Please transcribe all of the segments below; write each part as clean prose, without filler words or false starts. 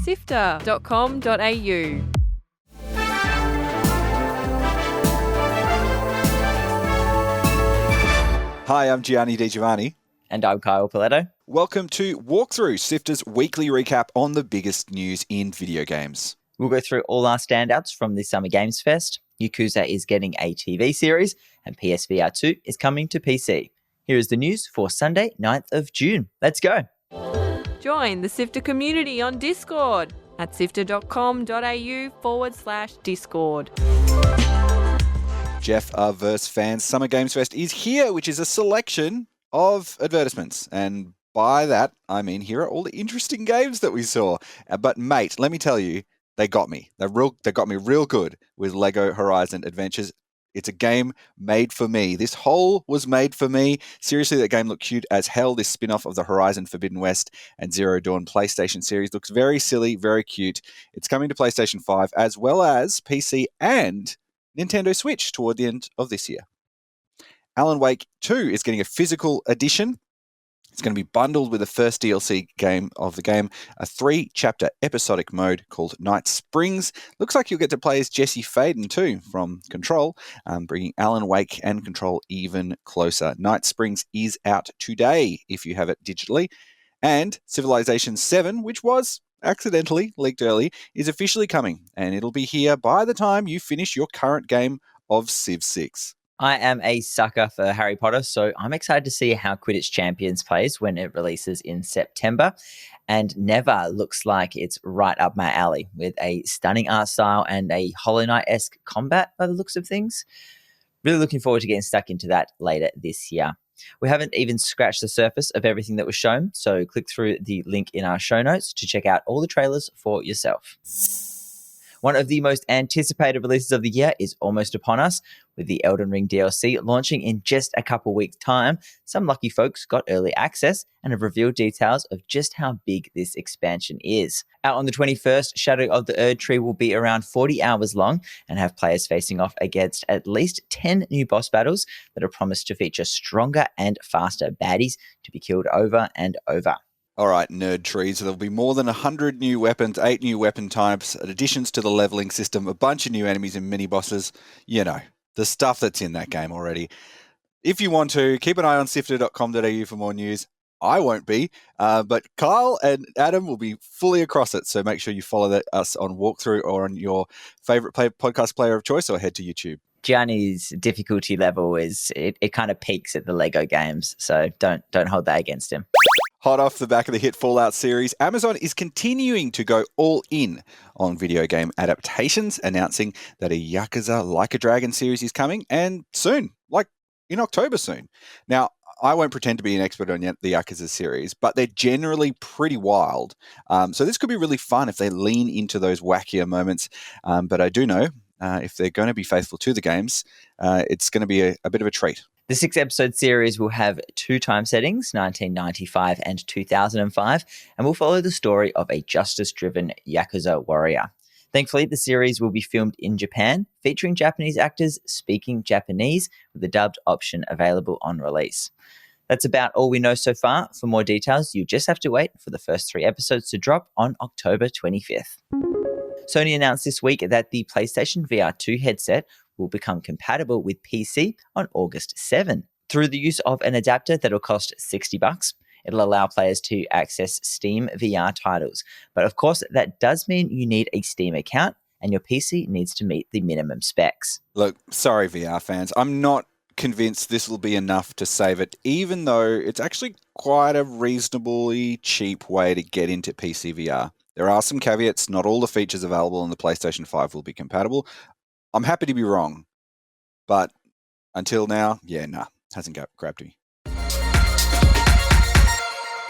SIFTER.com.au. Hi, I'm Gianni Giovanni. And I'm Pauletto. Welcome to Walkthrough, SIFTER's weekly recap on the biggest news in video games. We'll go through all our standouts from the Summer Games Fest. YAKUZA is getting a TV series, and PSVR 2 is coming to PC. Here is the news for Sunday, 9th of June. Let's go. Join the SIFTER community on Discord at sifter.com.au/Discord. Jeff Verse fans, Summer Games Fest is here, which is a selection of advertisements. And by that, I mean, here are all the interesting games that we saw. But mate, let me tell you, they got me. They got me real good with Lego Horizon Adventures. It's a game made for me. This hole was made for me. Seriously, that game looked cute as hell. This spin-off of the Horizon Forbidden West and Zero Dawn PlayStation series looks very silly, very cute. It's coming to PlayStation 5 as well as PC and Nintendo Switch toward the end of this year. Alan Wake 2 is getting a physical edition. It's going to be bundled with the first DLC game of the game, a 3-chapter episodic mode called Night Springs. Looks like you'll get to play as Jesse Faden too from Control, bringing Alan Wake and Control even closer. Night Springs is out today if you have it digitally. And Civilization 7, which was accidentally leaked early, is officially coming, and it'll be here by the time you finish your current game of Civ 6. I am a sucker for Harry Potter, so I'm excited to see how Quidditch Champions plays when it releases in September. And Never looks like it's right up my alley with a stunning art style and a Hollow Knight-esque combat by the looks of things. Really looking forward to getting stuck into that later this year. We haven't even scratched the surface of everything that was shown, so click through the link in our show notes to check out all the trailers for yourself. One of the most anticipated releases of the year is almost upon us, with the Elden Ring DLC launching in just a couple weeks' time. Some lucky folks got early access and have revealed details of just how big this expansion is. Out on the 21st, Shadow of the Erdtree will be around 40 hours long and have players facing off against at least 10 new boss battles that are promised to feature stronger and faster baddies to be killed over and over. All right, nerd trees. So there'll be more than 100 new weapons, 8 new weapon types, additions to the leveling system, a bunch of new enemies and mini-bosses. You know, the stuff that's in that game already. If you want to, keep an eye on sifter.com.au for more news. I won't be, but Kyle and Adam will be fully across it. So make sure you follow us on Walkthrough or on your favourite podcast player of choice, or head to YouTube. Gianni's difficulty level it kind of peaks at the Lego games, so don't hold that against him. Hot off the back of the hit Fallout series, Amazon is continuing to go all in on video game adaptations, announcing that a Yakuza Like a Dragon series is coming, and soon, like in October soon. Now, I won't pretend to be an expert on the Yakuza series, but they're generally pretty wild. So this could be really fun if they lean into those wackier moments. But I do know if they're going to be faithful to the games, it's going to be a bit of a treat. The 6-episode series will have 2 time settings, 1995 and 2005, and will follow the story of a justice-driven Yakuza warrior. Thankfully, the series will be filmed in Japan, featuring Japanese actors speaking Japanese, with the dubbed option available on release. That's about all we know so far. For more details, you just have to wait for the first 3 episodes to drop on October 25th. Sony announced this week that the PlayStation VR 2 headset will become compatible with PC on August 7. Through the use of an adapter that will cost $60, it'll allow players to access Steam VR titles. But of course, that does mean you need a Steam account and your PC needs to meet the minimum specs. Look, sorry VR fans, I'm not convinced this will be enough to save it, even though it's actually quite a reasonably cheap way to get into PC VR. There are some caveats. Not all the features available on the PlayStation 5 will be compatible. I'm happy to be wrong, but until now, hasn't grabbed me.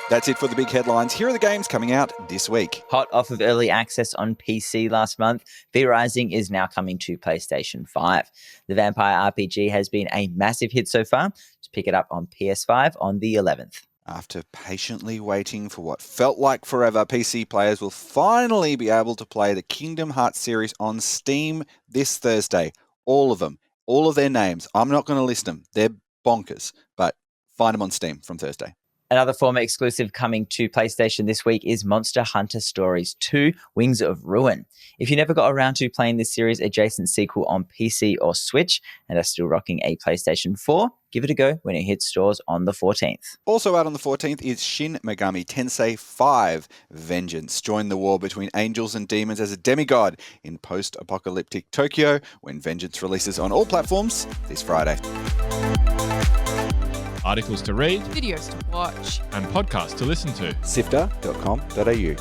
That's it for the big headlines. Here are the games coming out this week. Hot off of early access on PC last month, V-Rising is now coming to PlayStation 5. The vampire RPG has been a massive hit so far. Just pick it up on PS5 on the 11th. After patiently waiting for what felt like forever, PC players will finally be able to play the Kingdom Hearts series on Steam this Thursday. All of them. All of their names. I'm not going to list them. They're bonkers, but find them on Steam from Thursday. Another former exclusive coming to PlayStation this week is Monster Hunter Stories 2 Wings of Ruin. If you never got around to playing this series adjacent sequel on PC or Switch and are still rocking a PlayStation 4, give it a go when it hits stores on the 14th. Also out on the 14th is Shin Megami Tensei 5 Vengeance. Join the war between angels and demons as a demigod in post-apocalyptic Tokyo when Vengeance releases on all platforms this Friday. Articles to read, Videos to watch. and podcasts to listen to. SIFTER.com.au.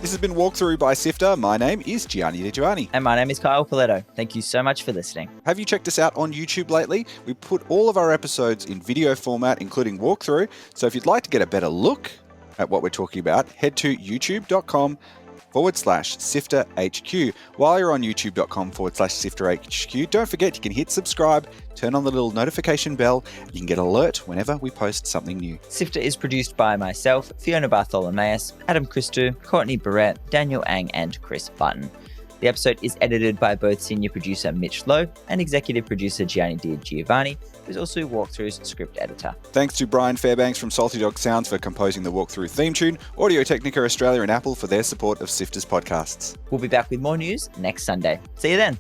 This has been Walkthrough by SIFTER. My name is Gianni. And my name is Kyle Pauletto. Thank you so much for listening. Have you checked us out on YouTube lately? We put all of our episodes in video format, including walkthrough. So if you'd like to get a better look at what we're talking about, head to youtube.com/SifterHQ. While you're on youtube.com/SifterHQ, don't forget you can hit subscribe, turn on the little notification bell, and you can get alert whenever we post something new. SIFTER is produced by myself, Fiona Bartholomaeus, Adam Christou, Courtney Borrett, Daniel Ang, and Chris Button. The episode is edited by both senior producer Mitch Lowe and executive producer Giovanni, who's also Walkthrough's script editor. Thanks to Brian Fairbanks from Salty Dog Sounds for composing the Walkthrough theme tune, Audio Technica Australia and Apple for their support of SIFTER's podcasts. We'll be back with more news next Sunday. See you then.